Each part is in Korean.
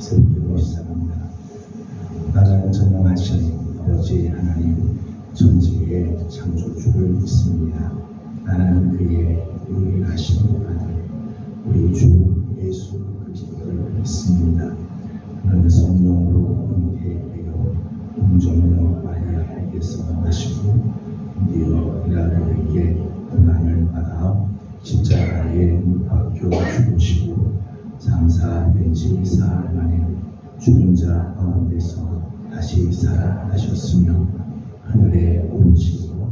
새롭게 시작합니다. 나는 전능하신 아버지 하나님 전지의 창조주를 믿습니다. 나는 그의 유일하신 아들 우리 주 예수 그리스도를 믿습니다. 그는 성령으로 잉태되어 동정녀 마리아에게서 나시고 드디어 빌라도에게 고난을 받아 십자가에 못 박혀 죽으시고 장사된 지 사흘 만에 죽은 자 가운데서 다시 살아나셨으며 하늘에 오르시고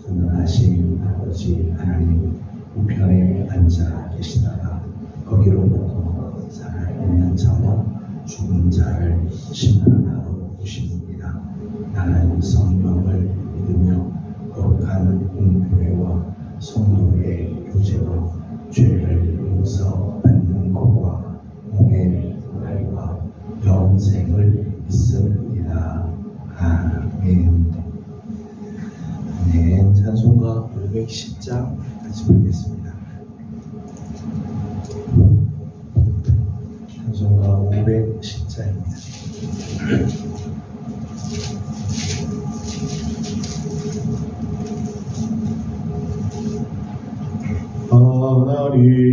전능하신 아버지 하나님 우편에 앉아 계시다가 거기로부터 살아있는 자와 죽은 자를 심판하러 오십니다. 나는 성령을 믿으며 거룩한 공교회와 성도의 교제와 죄를 용서받는 것과 몸의 부활과 영생을 믿습니다. 아멘. 아멘. 찬송가 510장 같이 부르겠습니다. 찬송가 510장입니다.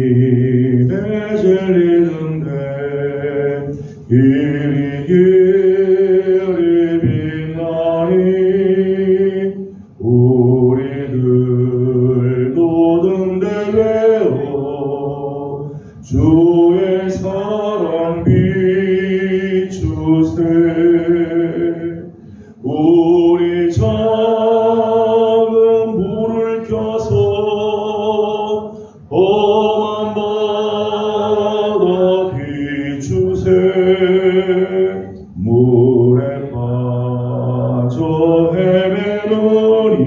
하나님의 진리는 이리 빛나니 우리들도 등대되어 주의 사랑 비추세. 우리 작은 불을 켜서 험한 바다 비추세. 물에 빠져 헤매노니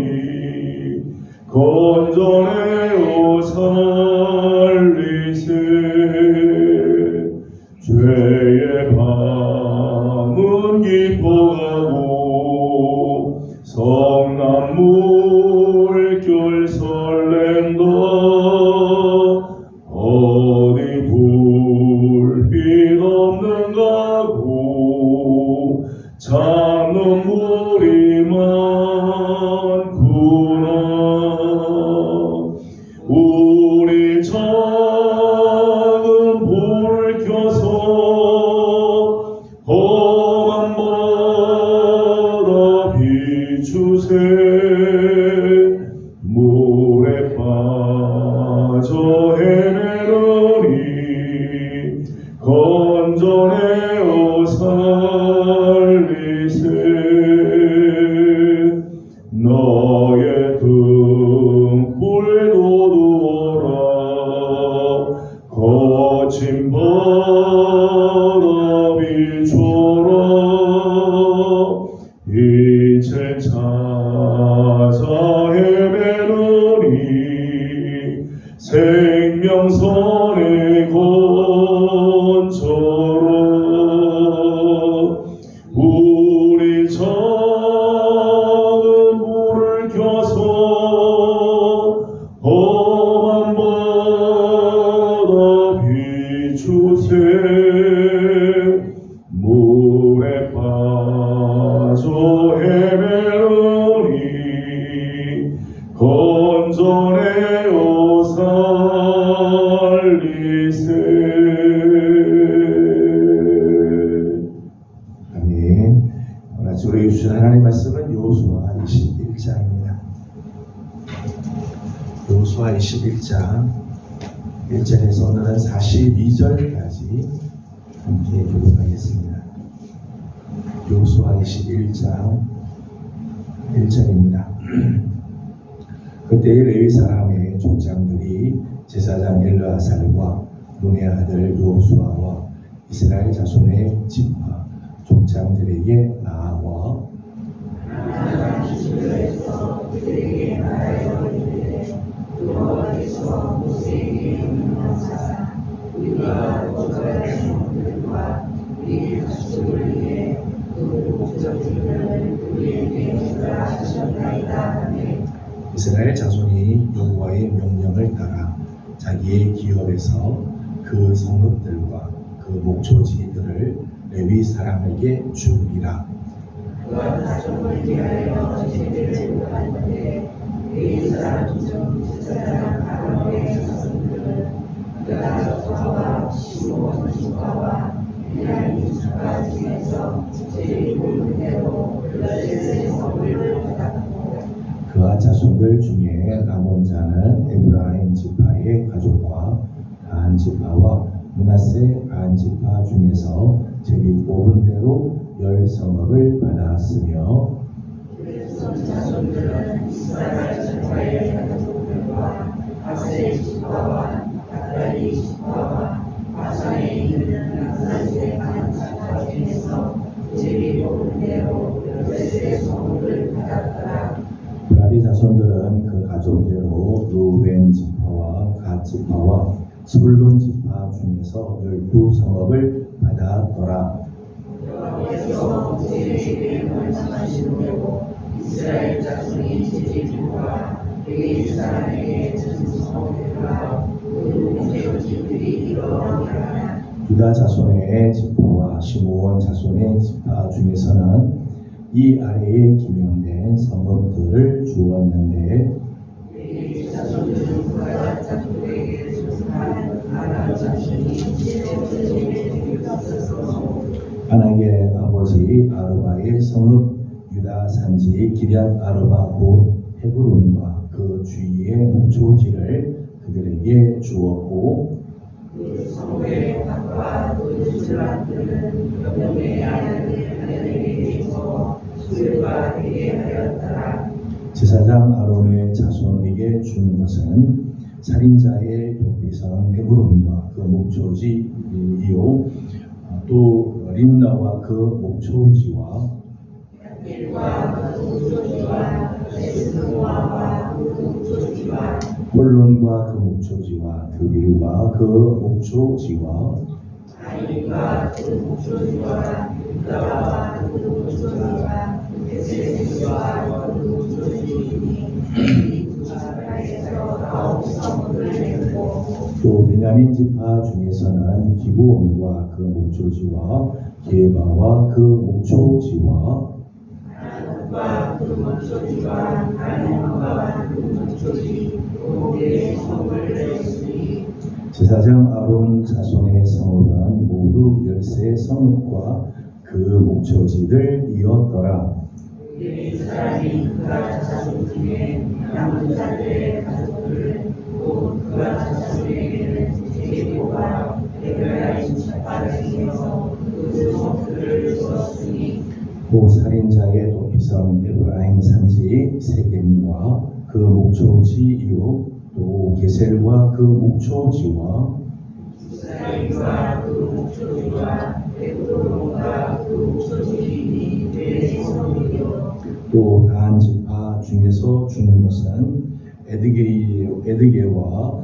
건져내어 살리세. 죄의 밤은 깊어가고 성난 물결 설렌다. 어디 불빛 없는가고 참는 물이 많구나. 우리 작은 불을 켜서 험한 바다 비추세. 물에 빠져 헤매노니 건져내어 살리세. 너의 등불도 두어라. 거친 바다 비춰라. 이제 찾아 헤매노니 생명선에 건져라. 우리 작은 불을 켜서 험한 바다 비추세. 물에 빠져 헤매노니 건져내어 살리세. 아멘. 오늘 우리에게 주신 하나님의 말씀은 여호수아 21장입니다. 여호수아 21장 1절에서 오늘은 42절까지 함께 교독하겠습니다. 여호수아 21장 1절입니다. 그때 레위 사람의 족장들이 제사장 엘르아살과 눈의 아들 여호수아와 이스라엘 자손의 지파 족장들에게 나아와 그들에게 말하여이르되 여호와께서 모세에게 명령하사 우리가 거절할 성들과 우리 가축을 위해 그 목적들을 우리에게 주라 하셨나이다 하매 이스라엘 자손이 여호와의 명령을 따라 자기의 기업에서 그 성읍들과 그 목초지기들을 레위 사람에게 주리라. 그와 가족을 위하여 제비를 제공하는데 이 사람 중 제사장 아론의 자손들은 그가 저와 시므온 지파와 베냐민 지파 중에서 제일 굵은 대로 열세 성을 받았고 그와 자손들 중에 남은 자는 에브라임 지파의 가족과 단 지파와 므낫세 반 지파 중에서 제비 뽑은 대로 10성읍을 받았으며 자손들은 이스라엘 지파의 가족들과 아셀 지파와 납달리 지파와 바산에 있는 므낫세 반 지파 중에서 제비 뽑은 대로 열세 성을 받았더라. 브라리 자손들은 그 가족대로 루벤 지파와 갓 지파와 스불론 지파 중에서 12성읍을 받았더라. 여호와께서 제비를 말씀하신 대로 이스라엘 자손이 제비와 레위 사람에게 준 성읍과 그 목적지들이 이러하니라. 유다 자손의 지파와 시므온 자손의 지파 중에서는 이 아래에 기명된 성읍들을 주었는데 레위 자손들은 그가 자손에게 준한 아람 자손이 제비에게 없어서 아낙의 아버지 아르바의 성읍 유다 산지 기럇 아르바 곧 헤브론과 그 주위의 목초지를 그들에게 주었고 그 성읍의 밭과 그 들락들은 여명의 아들을 아들에게 주어 술과 되게 하였더라. 제사장 아론의 자손에게 준 것은 살인자의 도피성 헤브론과 그 목초지이요 또 림나와 그 목초지와 일과 그 목초지와 에스드모아와 그 목초지와 홀론과 그 목초지와 드빌과 그 목초지와 아인과 그 목초지와 유다와 그 목초지와 에세스와 그 목초지니 이 두 지파에서 9성읍을 냈고 또 베냐민 지파 중에서는 기브온과 그 목초지와 게바와 그 목초지와 아낙과 그 목초지와 갈림과 그 목초지 네 성을 냈으니 제사장 아론 자손의 성읍은 모두 13성읍과 그 목초지들 이었더라. 이 사람이 그가 자손 중에 남은 자들의 가족들을 또 그가 자손에게는 제비와 에브라임 지파 중에서 그 성들을 주었으니 또 살인자의 도피성 에브라임 산지 세겜과 그 목초지이요 또 게셀과 그 목초지와 이스라엘과 그 목초지와 에브론과 그 목초지니 네 성이요 또 단 지파 중에서 준 것은 엘드게와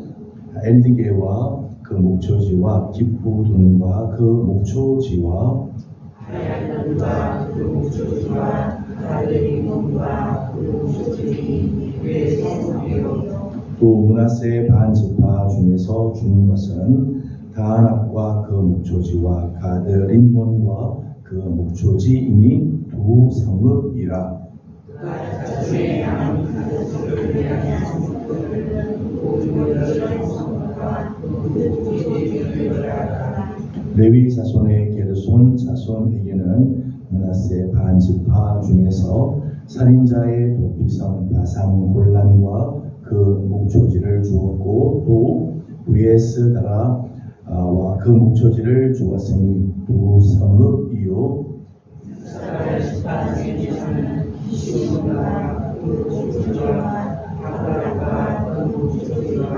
그 목초지와 기쁘돈과 그 목초지와 하얀과 그 목초지와 가드리몬과 그 목초지니 네 성이요 또 므낫세 반 지파 중에서 준 것은 다낙과 그 목초지와 가드림몬과 그 목초지이니 2성읍이라. 자손의 양은 가족들을 위한 성읍들은 모두 열한 성읍과 목초지들이라. 레위 자손의 게르손 자손에게는 므낫세 반 지파 중에서 살인자의 도피성 바산 골란과 그 목초지를 주었고 또 브에스다라와 그 목초지를 주었으니 2성읍이요 이스라엘 지파 중에서는 시므온과 그 목초지와 아브라함과 그 목초지와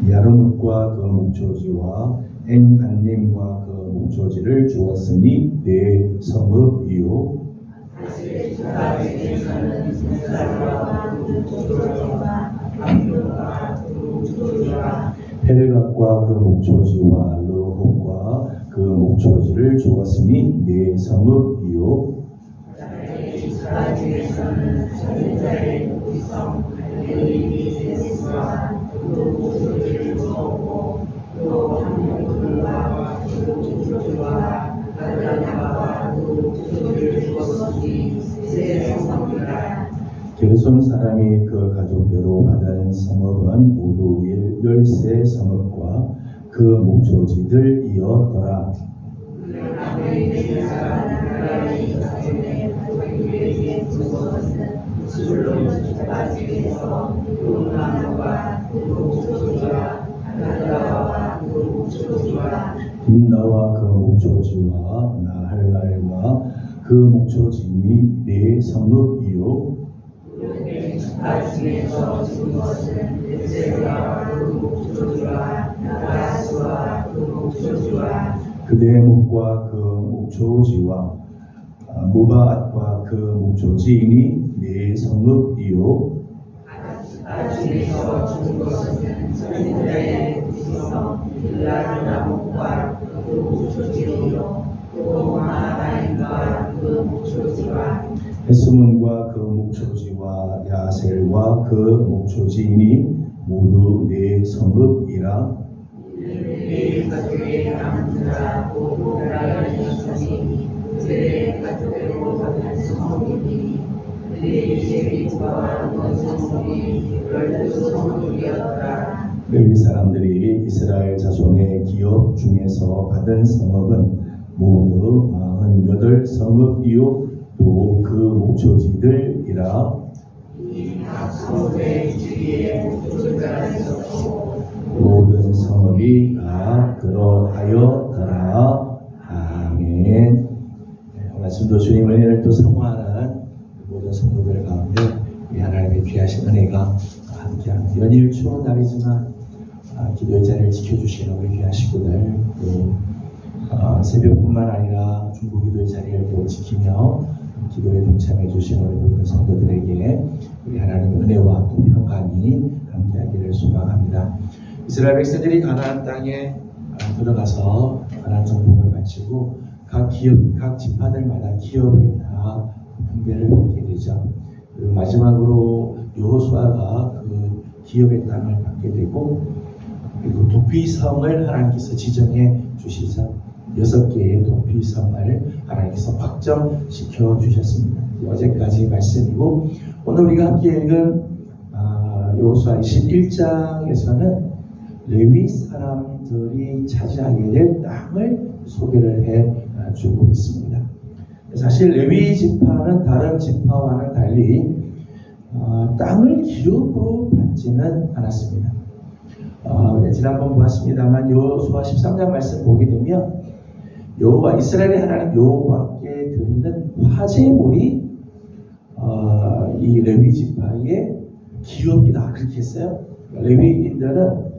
야르뭇과 그 목초지와 엔간님과 그 목초지를 주었으니 4성읍이요 아셀 지파 중에서는 사라와 그 목초지와 암료와 그 목초지와 헬각과 그 목초지와 르홉과 그 목초지를 주었으니 4성읍이요 지파 중에서는 살인자의 도피성 엘리비세스와 그 목초지를 주었고 또 함령들과 그 목초지와 아브라함과 게르손 사람이 그 가족대로 받은 성읍은 모두 13 성읍과 그 목초지들이었더라. 딥나와 그 목초지와 나할랄과 그 목초지니 4 성읍이요. 중에서 죽은 것은 르제와 그 목초지와 나가스와 그 목초지와 그대의 목과 그 목초지와 모바앗과 그 목초지이니 4 성읍이요. 중에서 죽은 것은 전인들의 구성 빌라르나목과 그 목초지요 또 마하라임과 그 목초지와 헤스몬과 그 목초지와 야셀과 그 목초지이니 모두 4 성읍이라. 내 가족의 남자 모두 나라의 성이 내 가족으로 받은 성이니 내 제비와 원성이 12성이었더라. 레위 사람들이 이스라엘 자손의 기업 중에서 받은 성읍은 모두 48 성읍이요 또 그 목초지들이라. 이 성읍의 주위에 목초지가 있었고 모든 성읍이 다 그러하였더라. 아멘. 네, 오늘 아침도 주님 은혜를 또 사모하는 모든 성도들 가운데 이 하나님의 귀하신 은혜가 함께합니다. 연일 추운 날이지만 기도의 자리를 지켜주시는 우리 귀하신 분들 또 새벽뿐만 아니라 중보기도의 자리를 또 지키며 기도에 동참해 주신 우리 모든 성도들에게 우리 하나님의 은혜와 또 평강이 함께하기를 소망합니다. 이스라엘 백성들이 가나안 땅에 들어가서 가나안 정복을 마치고 각 지파들마다 기업을 다 분배를 받게 되죠. 그리고 마지막으로 여호수아가 그 기업의 땅을 받게 되고 그리고 도피성을 하나님께서 지정해 주시죠. 6개의 도피성을 하나님께서 확정시켜 주셨습니다. 어제까지 말씀이고 오늘 우리가 함께 읽은 여호수아 21장에서는 레위 사람들이 차지하게 될 땅을 소개를 해 주고 있습니다. 사실 레위 지파는 다른 지파와는 달리 땅을 기업으로 받지는 않았습니다. 지난번 보았습니다만 여호수아 13장 말씀 보게 되면 여호와 이스라엘의 하나님 여호와께 드리는 화제물이 이 레위 지파의 기업이다 그렇게 했어요. 레위인들은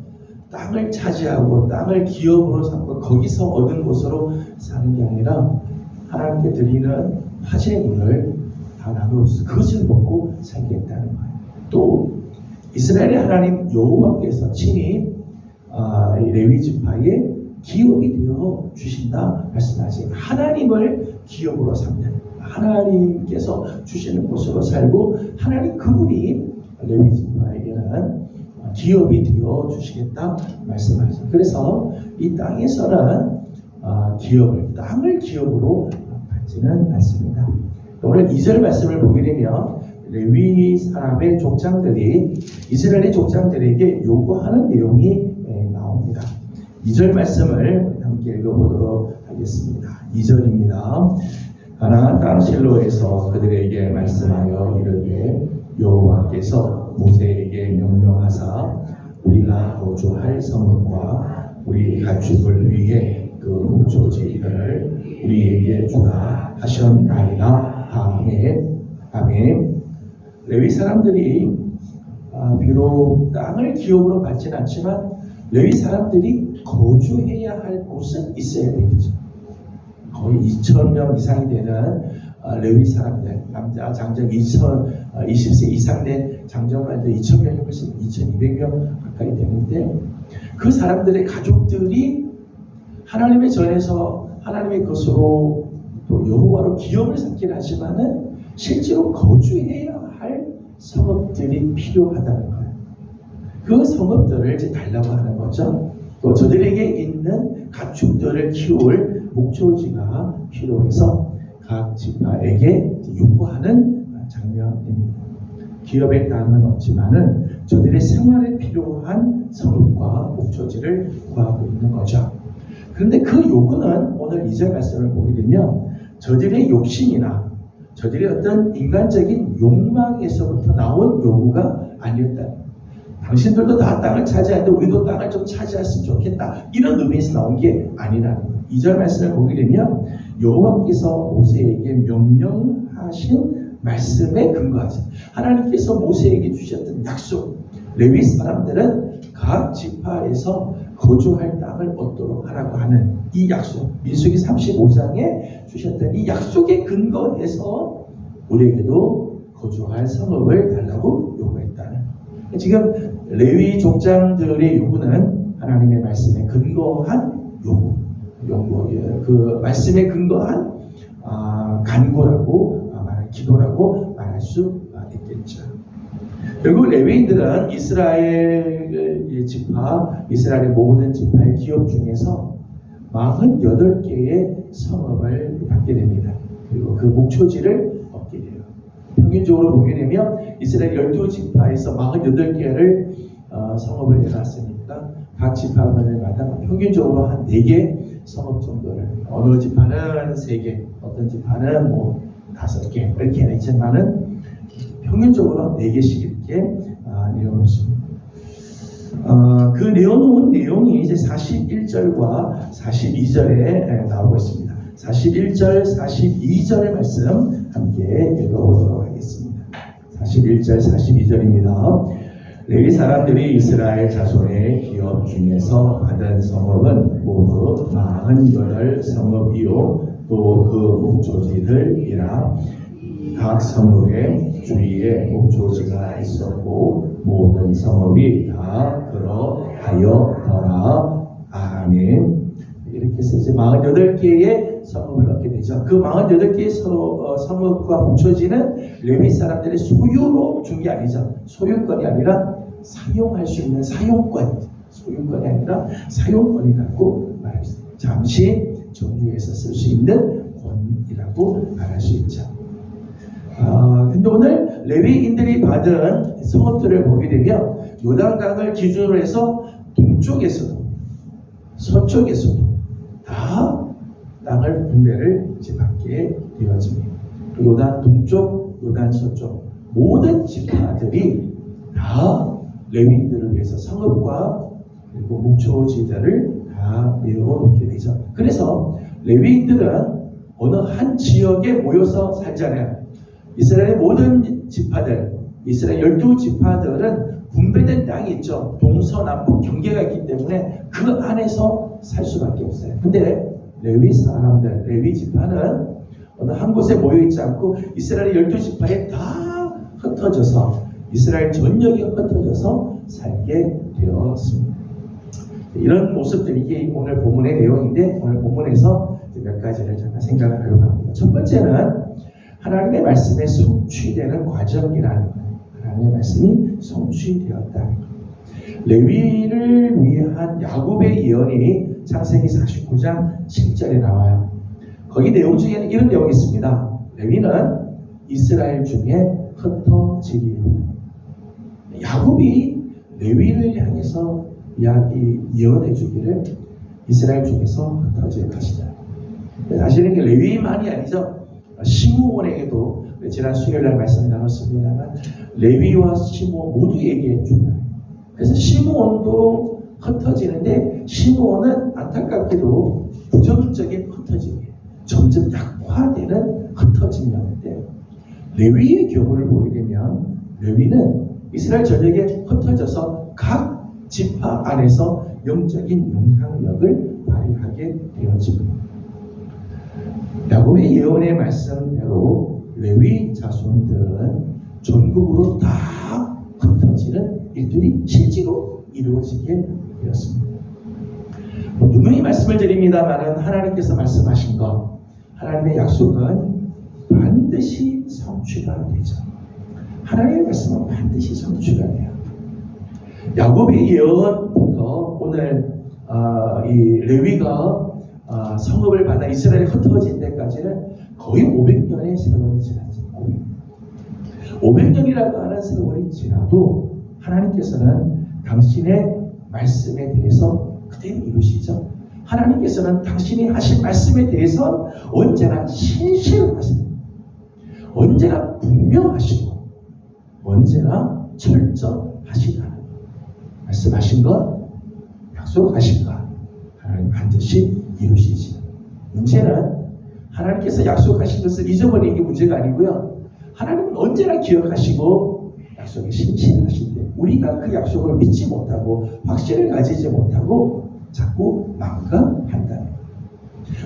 땅을 차지하고 땅을 기업으로 삼고 거기서 얻은 것으로 사는 게 아니라 하나님께 드리는 화제물을 다 나누어서 그것을 먹고 살겠다는 거예요. 또 이스라엘의 하나님 여호와께서 친히 레위 지파의 기업이 되어 주신다 말씀하지. 하나님을 기업으로 삼는 하나님께서 주시는 곳으로 살고 하나님 그분이 레위 지파에게는 기업이 되어 주시겠다 말씀하죠. 그래서 이 땅에서는 땅을 기업으로 받지는 않습니다. 오늘 2절 말씀을 보게 되면 레위 사람의 족장들이 이스라엘의 족장들에게 요구하는 내용이 나옵니다. 2절 말씀을 함께 읽어보도록 하겠습니다. 2절입니다. 가나안 땅 실로에서 그들에게 말씀하여 이르되 여호와께서 모세에게 명령하사 우리가 거주할 성읍과 우리 가축을 위해 그 목초지를 우리에게 주라 하셨나이다. 아멘. 아멘. 레위 사람들이 비록 땅을 기업으로 받지는 않지만 레위 사람들이 거주해야 할 곳은 있어야 되겠죠. 거의 2,000명 이상이 되는 레위 사람들, 남자 장정 20세 이상 된 장정만들 2,000명이 훨씬 2,200명 가까이 되는데 그 사람들의 가족들이 하나님의 전에서 하나님의 것으로 또 여호와로 기업을 삼긴 하지만은 실제로 거주해야 할 성읍들이 필요하다는 거예요. 그 성읍들을 이제 달라고 하는 거죠. 또 저들에게 있는 가축들을 키울 목초지가 필요해서 각 지파에게 요구하는 장면입니다. 기업의 땅은 없지만은 저들의 생활에 필요한 성읍과 목초지를 구하고 있는 거죠. 그런데 그 요구는 오늘 2절 말씀을 보게 되면 저들의 욕심이나 저들의 어떤 인간적인 욕망에서부터 나온 요구가 아니었다. 당신들도 다 땅을 차지하는데 우리도 땅을 좀 차지했으면 좋겠다. 이런 의미에서 나온 게 아니라는 거예요. 2절 말씀을 보게 되면 여호와께서 모세에게 명령하신 말씀에 근거하죠. 하나님께서 모세에게 주셨던 약속, 레위 사람들은 각 지파에서 거주할 땅을 얻도록 하라고 하는 이 약속, 민수기 35장에 주셨던 이 약속에 근거해서 우리에게도 거주할 성읍을 달라고 요구했다는 거예요. 지금 레위 족장들의 요구는 하나님의 말씀에 근거한 요구, 그 말씀에 근거한 간구라고 기도라고 말할 수 있겠죠. 결국 레위인들은 이스라엘 지파, 이스라엘의 모든 지파의 기업 중에서 48개의 성읍을 받게 됩니다. 그리고 그 목초지를 얻게 돼요. 평균적으로 보게 되면 이스라엘 12지파에서 48개를 성읍을 내놨으니까 각 지파마다 평균적으로 한 4개 성읍 정도를, 어느 지파는 3개, 어떤 지파는 5개 이렇게 있지만은 평균적으로 4개씩 이렇게 내어놓습니다. 그 내어놓은 내용이 이제 41절과 42절에 나오고 있습니다. 41절, 42절 말씀 함께 읽어보도록 하겠습니다. 41절, 42절입니다. 레위 사람들이 이스라엘 자손의 기업 중에서 받은 성읍은 모두 48성읍이요 또 그 목조지들이라. 각 성읍의 주위에 목조지가 있었고 모든 성읍이 다 그러하였더라. 아멘. 이렇게 해서 이제 48개의 성읍을 얻게 되죠. 그 48개의 성읍과 목초지는 레위 사람들의 소유로 준 게 아니죠. 소유권이 아니라 사용할 수 있는 사용권, 소유권이 아니라 사용권이 갖고 말할 수 있습니다. 잠시 정유해서 쓸 수 있는 권이라고 말할 수 있죠. 근데 오늘 레위인들이 받은 성읍들을 보게 되면 요단강을 기준으로 해서 동쪽에서도 서쪽에서도 다 땅을 분배를 이제 받게 되어집니다. 요단 동쪽, 요단 서쪽 모든 지파들이 다 레위인들을 위해서 성읍과 그리고 목초지들을 다 내어놓게 되죠. 그래서 레위인들은 어느 한 지역에 모여서 살잖아요. 이스라엘의 모든 지파들, 이스라엘 12지파들은 분배된 땅이 있죠. 동서남북 경계가 있기 때문에 그 안에서 살 수밖에 없어요. 근데 레위 사람들, 레위 지파는 어느 한 곳에 모여있지 않고 이스라엘 12지파에 다 흩어져서 이스라엘 전역에 흩어져서 살게 되었습니다. 이런 모습들이 이게 오늘 본문의 내용인데 오늘 본문에서 몇 가지를 잠깐 생각을 하려고 합니다. 첫 번째는 하나님의 말씀에 성취되는 과정이라는 거예요. 하나님의 말씀이 성취되었다는 거예요. 레위를 위한 야곱의 예언이 창세기 49장 7절에 나와요. 거기 내용 중에는 이런 내용이 있습니다. 레위는 이스라엘 중에 흩어지리라. 야곱이 레위를 향해서 예언해 주기를 이스라엘 중에서 흩어질 것이다. 사실은 레위만이 아니죠. 시므온에게도 지난 수요일날 말씀 나눴습니다만 레위와 시므온 모두에게 중요해요. 그래서 시므온도 흩어지는데 시므온은 안타깝게도 부정적인 흩어짐이에요. 점점 약화되는 흩어짐이었는데 레위의 경우를 보게 되면 레위는 이스라엘 전역에 흩어져서 각 지파 안에서 영적인 영향력을 발휘하게 되어집니다. 야곱의 예언의 말씀대로 레위 자손들은 전국으로 다 흩어지는 일들이 실제로 이루어지게 되었습니다. 누누이 말씀을 드립니다만 하나님께서 말씀하신 것, 하나님의 약속은 반드시 성취가 되죠. 하나님의 말씀은 반드시 성취가 돼요. 야곱의 예언부터 오늘 이 레위가 성읍을 받아 이스라엘이 흩어진 데까지는 거의 500년의 세월이 지났죠. 500년이라고 하는 세월이 지나도 하나님께서는 당신의 말씀에 대해서 그대로 이루시죠. 하나님께서는 당신이 하신 말씀에 대해서 언제나 신실하시고 언제나 분명하시고 언제나 철저하시다. 말씀하신 것, 약속하신 것 하나님 반드시 이루시지. 문제는 하나님께서 약속하신 것을 잊어버리는 게 문제가 아니고요. 하나님은 언제나 기억하시고 약속에 신실하신데 우리가 그 약속을 믿지 못하고 확신을 가지지 못하고 자꾸 망각한다.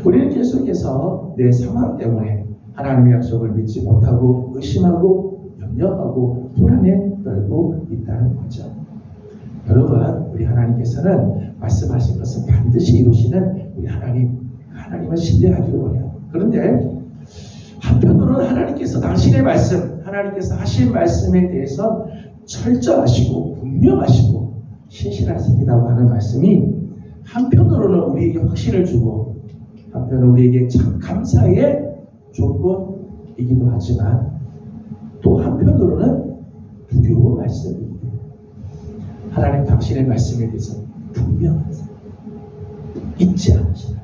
우리는 계속해서 내 상황 때문에 하나님의 약속을 믿지 못하고 의심하고 염려하고 불안에 떨고 있다는 거죠. 여러분, 우리 하나님께서는 말씀하신 것을 반드시 이루시는 우리 하나님을 신뢰하기를 원해요. 그런데 한편으로는 하나님께서 당신의 말씀, 하나님께서 하신 말씀에 대해서 철저하시고 분명하시고 신실하시다고 하는 말씀이 한편으로는 우리에게 확신을 주고 한편으로는 우리에게 참 감사의 조건이기도 하지만 또 한편으로는 두려운 말씀입니다. 하나님 당신의 말씀에 대해서 분명하세요. 잊지 않으시다.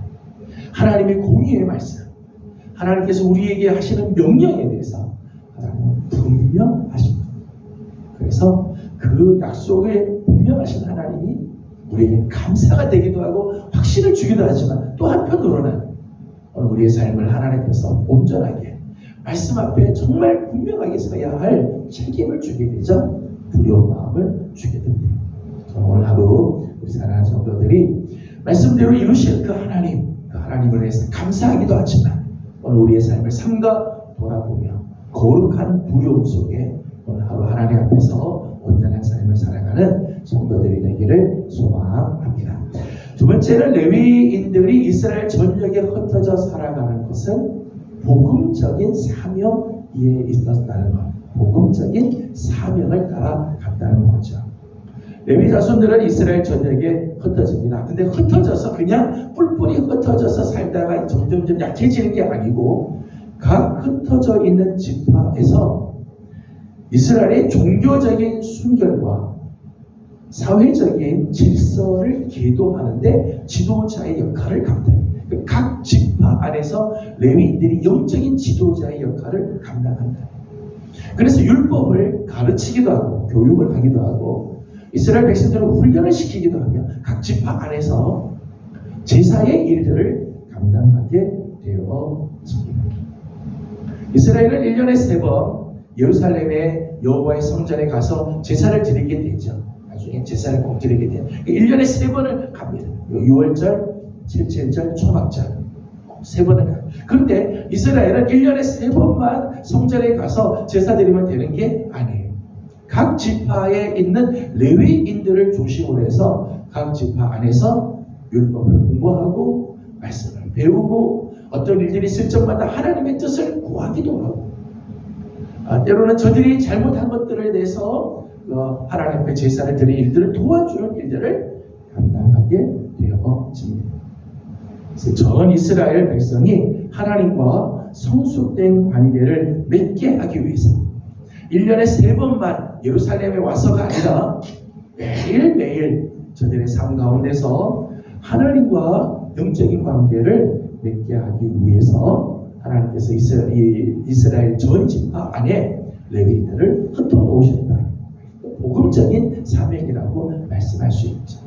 하나님의 공의의 말씀, 하나님께서 우리에게 하시는 명령에 대해서 하나님은 분명하십니다. 그래서 그 약속에 분명하신 하나님이 우리에게 감사가 되기도 하고 확신을 주기도 하지만 또 한편으로는 우리의 삶을 하나님 앞에서 온전하게 말씀 앞에 정말 분명하게 서야 할 책임을 주게 되죠. 두려운 마음을 주게 됩니다. 오늘 하루 우리 사랑하는 성도들이 말씀대로 이루실 그 하나님을 위해서 감사하기도 하지만 오늘 우리의 삶을 삼가 돌아보며 거룩한 두려움 속에 오늘 하루 하나님 앞에서 온전한 삶을 살아가는 성도들이 되기를 소망합니다. 두 번째는 레위인들이 이스라엘 전역에 흩어져 살아가는 것은 복음적인 사명에 있었다는 것. 복음적인 사명을 따라갔다는 거죠. 레위 자손들은 이스라엘 전역에 흩어집니다. 근데 흩어져서 그냥 뿔뿔이 흩어져서 살다가 점점 약해지는 게 아니고 각 흩어져 있는 지파에서 이스라엘의 종교적인 순결과 사회적인 질서를 계도하는데 지도자의 역할을 감당해요. 각 지파 안에서 레위인들이 영적인 지도자의 역할을 감당한다. 그래서 율법을 가르치기도 하고 교육을 하기도 하고 이스라엘 백성들을 훈련을 시키기도 하며 각 지파 안에서 제사의 일들을 감당하게 되어집니다. 이스라엘은 1년에 3번 예루살렘의 여호와의 성전에 가서 제사를 드리게 되죠. 나중에 제사를 꼭 드리게 돼요. 1년에 3번을 갑니다. 6월절, 7절, 초막절 3번을 가요. 그런데 이스라엘은 1년에 3번만 성전에 가서 제사 드리면 되는 게 아니에요. 각 지파에 있는 레위인들을 중심으로 해서 각 지파 안에서 율법을 공부하고 말씀을 배우고 어떤 일들이 있을 적마다 하나님의 뜻을 구하기도 하고 때로는 저들이 잘못한 것들에 대해서 하나님 앞에 제사를 드리는 일들을 도와주는 일들을 감당하게 되어집니다. 그래서 전 이스라엘 백성이 하나님과 성숙된 관계를 맺게 하기 위해서 1년에 3번만 예루살렘에 와서가 아니라 매일매일 저들의 삶 가운데서 하나님과 영적인 관계를 맺게 하기 위해서 하나님께서 이스라엘 전 지파 안에 레위인들을 흩어놓으셨다. 복음적인 사명이라고 말씀할 수 있죠.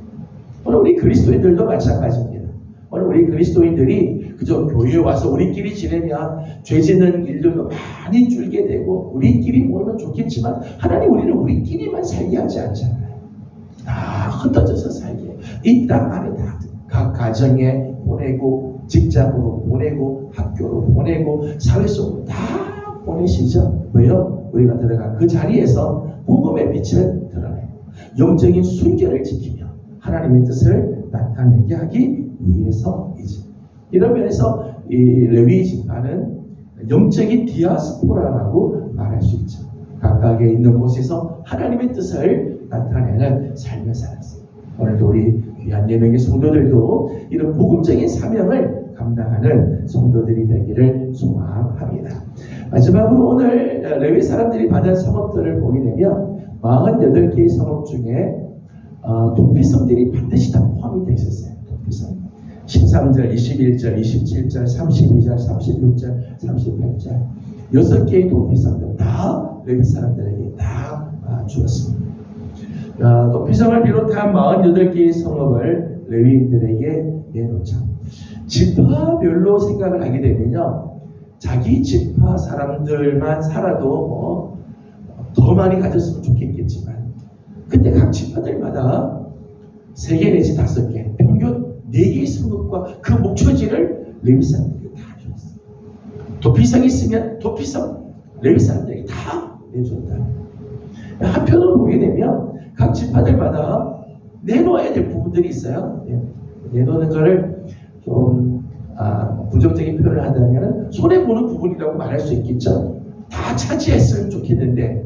오늘 우리 그리스도인들도 마찬가지입니다. 오늘 우리 그리스도인들이 그저 교회에 와서 우리끼리 지내면 죄 짓는 일들도 많이 줄게 되고 우리끼리 모이면 좋겠지만 하나님 우리를 우리끼리만 살게 하지 않잖아요. 다 흩어져서 살게. 이 땅 안에 다 각 가정에 보내고 직장으로 보내고 학교로 보내고 사회 속으로 다 보내시죠. 왜요? 우리가 들어간 그 자리에서 복음의 빛을 드러내고 영적인 순결을 지키며 하나님의 뜻을 나타내게 하기 위해서이지. 이런 면에서 이 레위 지파는 영적인 디아스포라라고 말할 수 있죠. 각각에 있는 곳에서 하나님의 뜻을 나타내는 삶을 살았습니다. 오늘도 우리 귀한 예명의 성도들도 이런 복음적인 사명을 감당하는 성도들이 되기를 소망합니다. 마지막으로 오늘 레위 사람들이 받은 성읍들을 보게 되면 48개의 성읍 중에 도피성들이 반드시 다 포함이 되어 있었어요. 도피성. 13절, 21절, 27절, 32절, 36절, 38절 6개의 도피성들 다 레위 사람들에게 다 주었습니다. 도피성을 비롯한 48개의 성읍을 레위인들에게 내놓자. 지파별로 생각을 하게 되면요, 자기 지파 사람들만 살아도 더 많이 가졌으면 좋겠지만, 근데 각 지파들마다 3개 내지 5개, 평균 4개의 성읍과 그 목초지를 레위 사람들에게 다 줬어요. 도피성이 있으면 도피성 레위 사람들에게 다 내줬다. 한편으로 보게 되면 각 지파들마다 내놓아야 될 부분들이 있어요. 내놓는 거를 좀 부정적인 표현을 한다면 손해보는 부분이라고 말할 수 있겠죠. 다 차지했으면 좋겠는데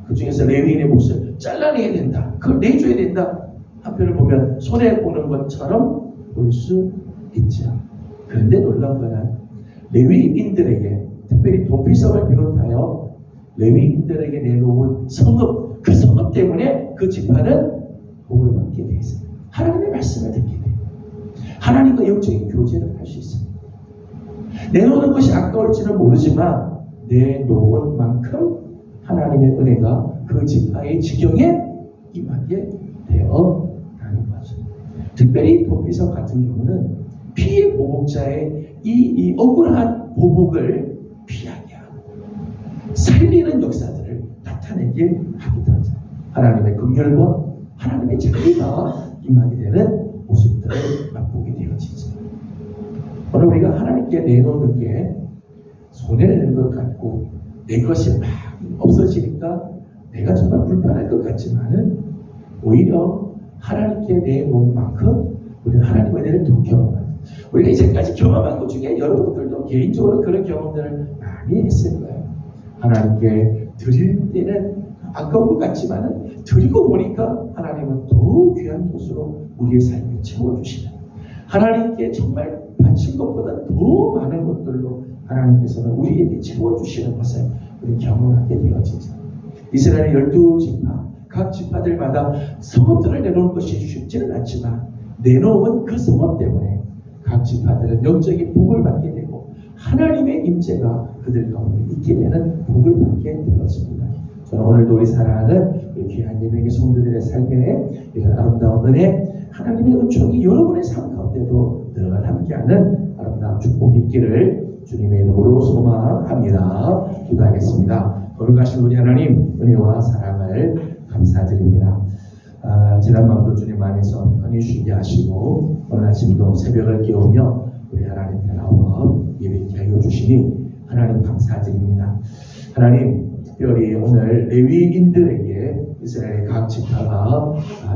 그 중에서 레위인의 몫을 잘라내야 된다, 그걸 내줘야 된다, 한편을 보면 손해보는 것처럼 볼 수 있죠. 그런데 놀라운 것은 레위인들에게, 특별히 도피성을 비롯하여 레위인들에게 내놓은 성읍, 그 성읍 때문에 그 지파는 복을 받게 되어 있습니다. 하나님의 말씀을 듣게 돼요. 하나님과 영적인 교제를 할 수 있습니다. 내놓는 것이 아까울지는 모르지만 내놓은 만큼 하나님의 은혜가 그 지파의 지경에 임하게 되어가는 거죠. 특별히 도피성 같은 경우는 피해 보복자의 이 억울한 보복을 피하게 하고 살리는 역사들을 나타내게 하기도 하죠. 하나님의 긍휼과 하나님의 자비가 임하게 되는 모습들을 맛보게 되어지죠. 오늘 우리가 하나님께 내놓는 게 손해를 내는 것 같고 내 것이 막 없어지니까 내가 정말 불편할 것 같지만은 오히려 하나님께 내놓은 만큼 우리는 하나님의 은혜를 더 경험합니다. 우리가 이제까지 경험한 것 중에 여러분들도 개인적으로 그런 경험들을 많이 했을 거예요. 하나님께 드릴 때는 아까운 것 같지만은 드리고 보니까 하나님은 더 귀한 것으로 우리의 삶을 채워주시는, 하나님께 정말 바친 것보다 더 많은 것들로 하나님께서는 우리에게 채워주시는 것을 우리 경험하게 되어지죠. 이스라엘의 12지파, 각 지파들마다 성읍들을 내놓은 것이 쉽지는 않지만 내놓은 그 성읍 때문에 각 지파들은 영적인 복을 받게 되고 하나님의 임재가 그들 가운데 있게 되는 복을 받게 되었습니다. 저는 오늘도 우리 사랑하는 우리 귀한 예배의 성도들의 삶에 이런 아름다운 은혜, 하나님의 은총이 여러분의 삶 가운데도 늘 함께하는 아름다운 축복이 있기를 주님의 이름으로 소망합니다. 기도하겠습니다. 거룩하신 우리 하나님, 은혜와 사랑을 감사드립니다. 지난 밤도 주님 안에서 편히 쉬게 하시고 오늘 아침도 새벽을 깨우며 우리 하나님께 나와 예배케 하여 주시니 하나님 감사드립니다. 하나님, 특별히 오늘 레위인들에게 이스라엘의 각 지파가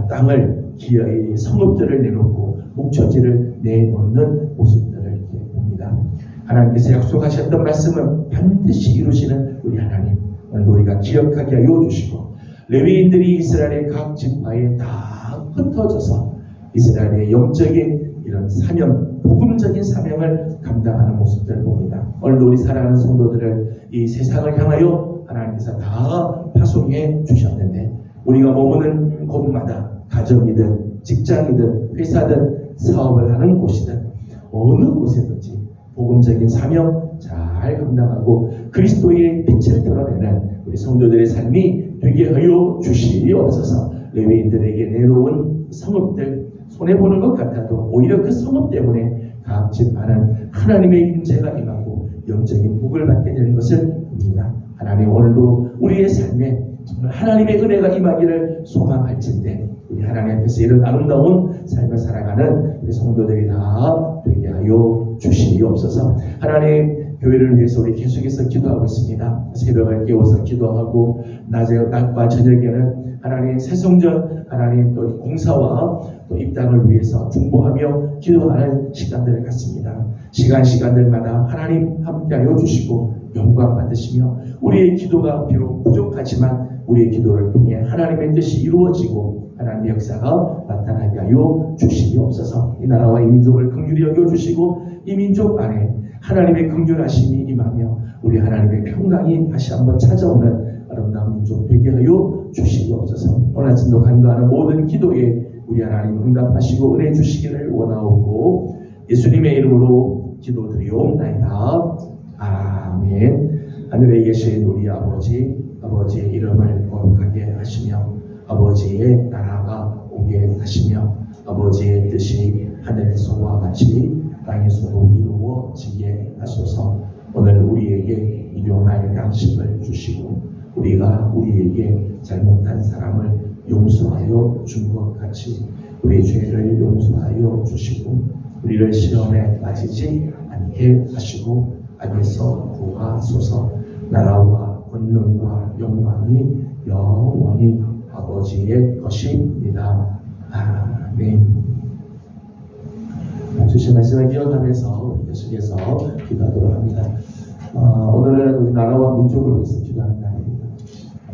땅을 기어이 성읍들을 내놓고 목초지를 내놓는 모습들을 이렇게 봅니다. 하나님께서 약속하셨던 말씀은 반드시 이루시는 우리 하나님, 오늘 우리가 기억하게 하여 주시고 레위인들이 이스라엘의 각 지파에 다 흩어져서 이스라엘의 영적인 이런 사명, 복음적인 사명을 감당하는 모습들을 봅니다. 오늘도 우리 사랑하는 성도들을 이 세상을 향하여 하나님께서 다 파송해 주셨는데 우리가 머무는 곳마다 가정이든 직장이든 회사든 사업을 하는 곳이든 어느 곳에든지 복음적인 사명 잘 감당하고 그리스도의 빛을 드러내는 우리 성도들의 삶이 되게 하여 주시옵소서. 레위인들에게 내놓은 성읍들 손해보는 것 같아도 오히려 그 성읍 때문에 각 지파는 하나님의 임재가 임하고 영적인 복을 받게 되는 것을 봅니다. 하나님, 오늘도 우리의 삶에 정말 하나님의 은혜가 임하기를 소망할진데 우리 하나님 앞에서 이런 아름다운 삶을 살아가는 우리 성도들이 다 되게 하여 주시옵소서. 하나님, 교회를 위해서 우리 계속해서 기도하고 있습니다. 새벽을 깨워서 기도하고 낮과 저녁에는 하나님 새성전, 하나님 또 공사와 또 입당을 위해서 중보하며 기도하는 시간들을 갖습니다. 시간들마다 하나님 함께하여 주시고 영광 받으시며 우리의 기도가 비록 부족하지만 우리의 기도를 통해 하나님의 뜻이 이루어지고 하나님의 역사가 나타나게 하여 주시옵소서. 이 나라와 이 민족을 긍휼히 여겨 주시고 이 민족 안에 하나님의 긍휼하심이 임하며 우리 하나님의 평강이 다시 한번 찾아오는 아름다운 민족 되게 하여 주시옵소서. 오늘 아침도 간구하는 모든 기도에 우리 하나님 응답하시고 은혜 주시기를 원하옵고 예수님의 이름으로 기도드리옵나이다. 아멘. 하늘에 계신 우리 아버지의 이름을 거룩하게 하시며 아버지의 나라가 오게 하시며 아버지의 뜻이 하늘에서와 같이 땅에서도 이루어지게 하소서. 오늘 우리에게 일용할 양식을 주시고 우리가 우리에게 잘못한 사람을 용서하여 준 것 같이 우리 죄를 용서하여 주시고 우리를 시험에 빠지지 않게 하시고 악에서 구하소서. 나라와 권능과 영광이 영원히 아버지의 것입니다. 아멘. 주신 말씀을 기억하면서 계속해서 기도하도록 합니다. 오늘은 우리 나라와 민족을 위해서 기도하는 날입니다.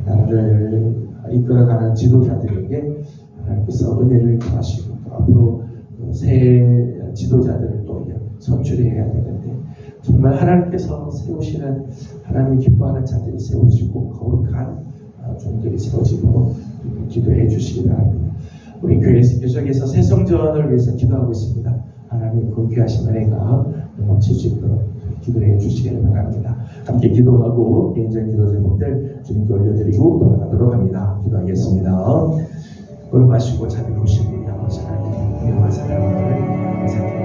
나라를 이끌어가는 지도자들에게 하나님께서 은혜를 더하시고 또 앞으로 새 지도자들을 또 선출해야 되는데 정말 하나님께서 세우시는 하나님이 기뻐하는 자들이 세워지고 거룩한 종들이 세워지고 기도해 주시기 바랍니다. 우리 교회에서 계속해서 새 성전을 위해서 기도하고 있습니다. 하나님의 그 귀하신 은혜가 넘칠 수 있도록 기도해 주시기 바랍니다. 함께 기도하고 개인적인 기도 제목들 주님께 올려드리고 돌아가도록 합니다. 기도하겠습니다. 걸어가시고 자비로우신 우리 아버지 하나님, 영원한 사랑을 감사합니다.